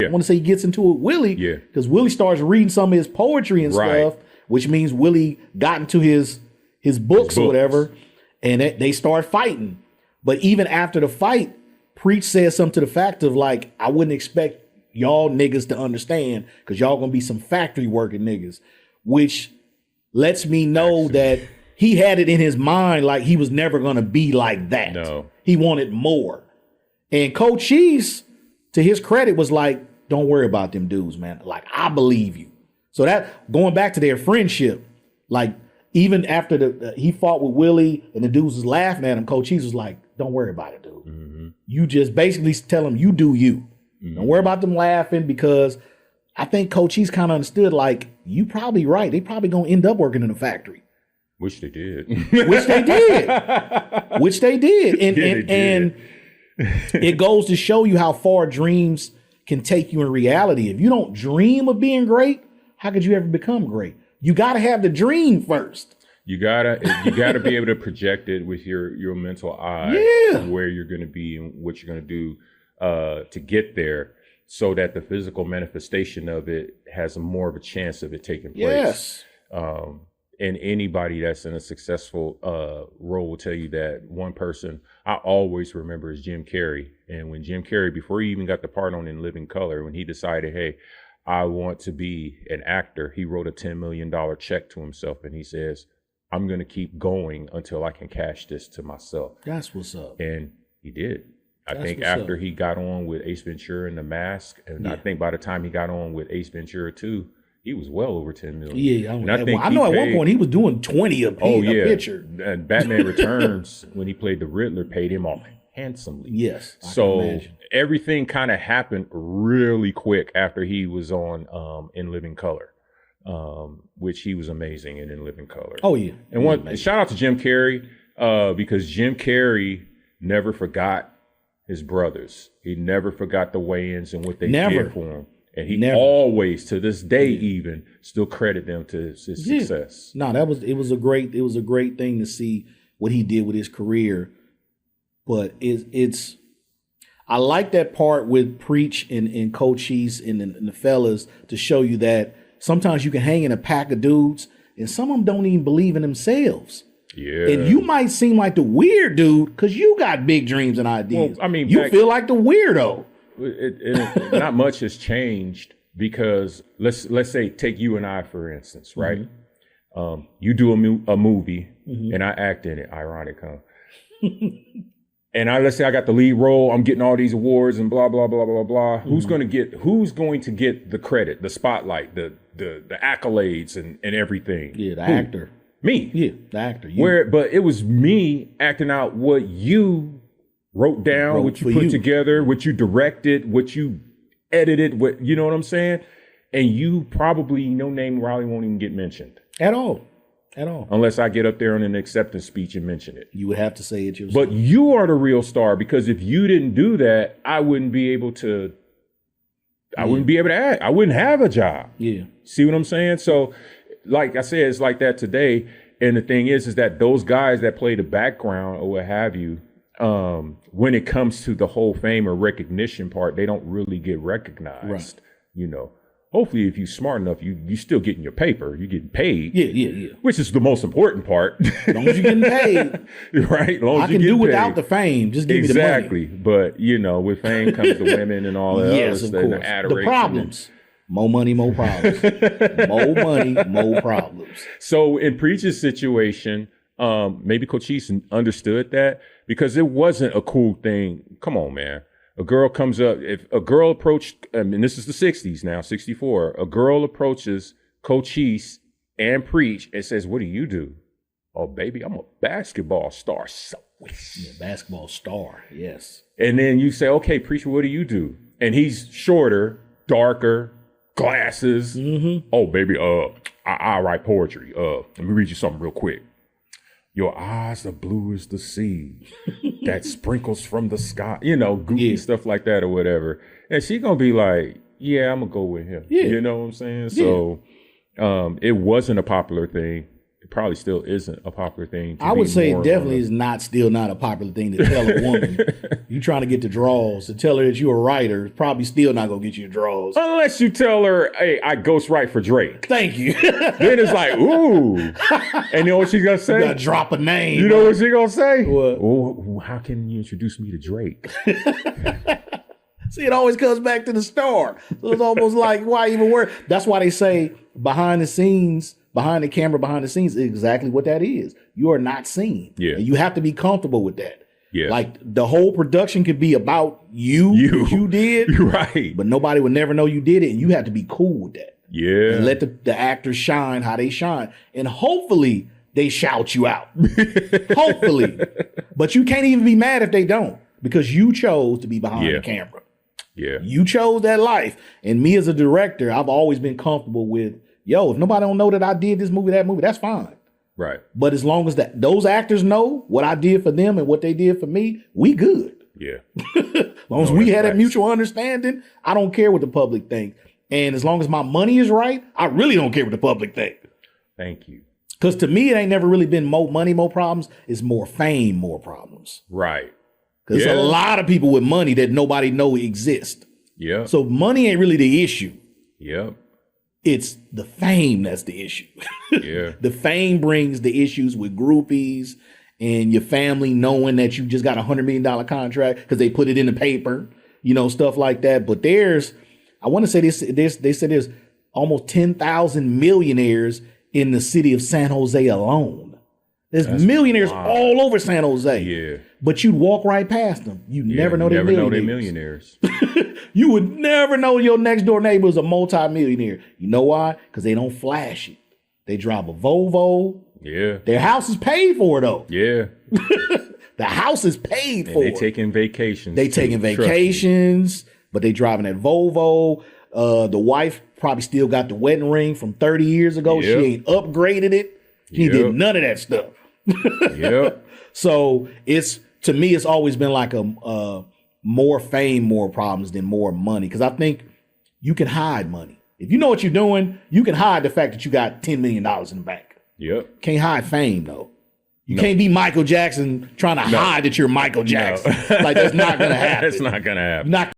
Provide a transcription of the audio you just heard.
I want to say he gets into it with Willie. Yeah. Because Willie starts reading some of his poetry and stuff, which means Willie got into his books or whatever, and they start fighting. But even after the fight, Preach says something to the fact of like, I wouldn't expect y'all niggas to understand because y'all gonna be some factory working niggas, which lets me know that he had it in his mind like he was never gonna be like that. No. He wanted more. And Cochise, to his credit, was like, don't worry about them dudes, man. Like, I believe you. So that, going back to their friendship, like, even after he fought with Willie and the dudes was laughing at him, Cochise was like, don't worry about it, dude. Mm-hmm. You just basically tell them you do you. Mm-hmm. Don't worry about them laughing, because I think Cochise kind of understood, like, you probably right. They probably going to end up working in a factory. Which they did. Which they did. Which they did. And it goes to show you how far dreams can take you in reality. If you don't dream of being great, how could you ever become great? You got to have the dream first. You gotta be able to project it with your mental eye, where you're going to be and what you're going to do to get there, so that the physical manifestation of it has more of a chance of it taking place. Yes. And anybody that's in a successful role will tell you that. One person I always remember is Jim Carrey. And when Jim Carrey, before he even got the part on In Living Color, when he decided, hey, I want to be an actor, he wrote a $10 million check to himself, and he says, I'm going to keep going until I can cash this to myself. That's what's up. And he did. I think after he got on with Ace Ventura and The Mask, and I think by the time he got on with Ace Ventura 2, he was well over 10 million. Yeah, I know at one point he was doing 20 a picture. And Batman Returns, when he played the Riddler, paid him off handsomely. Yes. So everything kind of happened really quick after he was on In Living Color. Which he was amazing in Living Color. Oh yeah. And shout out to Jim Carrey, because Jim Carrey never forgot his brothers. He never forgot the Wayans and what they did for him. And he always, to this day, even still credit them to his success. No, it was a great thing to see what he did with his career. But I like that part with Preach and Cochise and the fellas, to show you that sometimes you can hang in a pack of dudes and some of them don't even believe in themselves. Yeah. And you might seem like the weird dude because you got big dreams and ideas. Well, I mean, you feel like the weirdo. Not much has changed, because let's say, take you and I, for instance, right? Mm-hmm. You do a movie, mm-hmm. and I act in it. Ironic, huh? And let's say I got the lead role. I'm getting all these awards and blah blah blah blah blah. Mm-hmm. Who's going to get the credit, the spotlight, the accolades and everything? Yeah, the actor. Me. Yeah, the actor. But it was me acting out what you wrote down, what you put together, what you directed, what you edited, what, you know what I'm saying? And you probably, your name probably won't even get mentioned. At all. Unless I get up there on an acceptance speech and mention it. You would have to say it yourself. But you are the real star, because if you didn't do that, I wouldn't be able to act. I wouldn't have a job. Yeah. See what I'm saying? So, like I said, it's like that today. And the thing is that those guys that play the background or what have you, when it comes to the whole fame or recognition part, they don't really get recognized. Right. You know, hopefully if you're smart enough, you still getting your paper, you're getting paid. Yeah. Which is the most important part. As long as you're getting paid. Right. As long as I can do without the fame. Just give me the money. Exactly. But, you know, with fame comes the women and all that other stuff. And the adoration. The problems. More money, more problems. More money, more problems. So in Preach's situation, maybe Cochise understood that, because it wasn't a cool thing. Come on, man. A girl comes up, if a girl approached, and this is the 60s now, 64, a girl approaches Cochise and Preach and says, what do you do? Oh, baby, I'm a basketball star. Basketball star, yes. And then you say, okay, Preach, what do you do? And he's shorter, darker, glasses. Mm-hmm. Oh, baby, I write poetry. Let me read you something real quick. Your eyes are blue as the sea that sprinkles from the sky. You know, goofy stuff like that or whatever. And she gonna be like, yeah, I'm gonna go with him. Yeah. You know what I'm saying? Yeah. So it wasn't a popular thing. it probably still isn't a popular thing. I would say it definitely is still not a popular thing to tell a woman. You trying to get the draws, to tell her that you're a writer, it's probably still not gonna get you the draws. Unless you tell her, hey, I ghostwrite for Drake. Thank you. Then it's like, ooh. And you know what she's gonna say? You gotta drop a name. You know what she's gonna say? What? Oh, how can you introduce me to Drake? See, it always comes back to the star. So it's almost like, why even work? That's why they say behind the scenes, behind the camera, behind the scenes is exactly what that is. You are not seen. Yeah. And you have to be comfortable with that. Yeah. Like the whole production could be about you did. Right. But nobody would never know you did it. And you have to be cool with that. Yeah. And let the actors shine how they shine. And hopefully they shout you out. Hopefully. But you can't even be mad if they don't, because you chose to be behind the camera. Yeah. You chose that life. And me as a director, I've always been comfortable with, if nobody don't know that I did this movie, that movie, that's fine. Right. But as long as those actors know what I did for them and what they did for me, we good. Yeah. As long as we had a mutual understanding, I don't care what the public thinks. And as long as my money is right, I really don't care what the public thinks. Thank you. Because to me, it ain't never really been more money, more problems. It's more fame, more problems. Right. Because there's a lot of people with money that nobody know exist. Yeah. So money ain't really the issue. Yep. It's the fame that's the issue. Yeah. The fame brings the issues with groupies and your family knowing that you just got $100 million contract because they put it in the paper, stuff like that. But I want to say they said there's almost 10,000 millionaires in the city of San Jose alone. There's millionaires all over San Jose. Yeah. But you'd walk right past them. You never know they're millionaires. You would never know your next door neighbor is a multi-millionaire. You know why? Because they don't flash it. They drive a Volvo. Yeah. Their house is paid for, though. Yeah. The house is paid for. They taking vacations. They taking vacations, but they driving that Volvo. The wife probably still got the wedding ring from 30 years ago. She ain't upgraded it. She did none of that stuff. Yep. So to me, it's always been like a more fame, more problems than more money. Because I think you can hide money. If you know what you're doing, you can hide the fact that you got $10 million in the bank. Yep. Can't hide fame, though. You can't be Michael Jackson trying to hide that you're Michael Jackson. Like, that's not going to happen. That's not going to happen. Not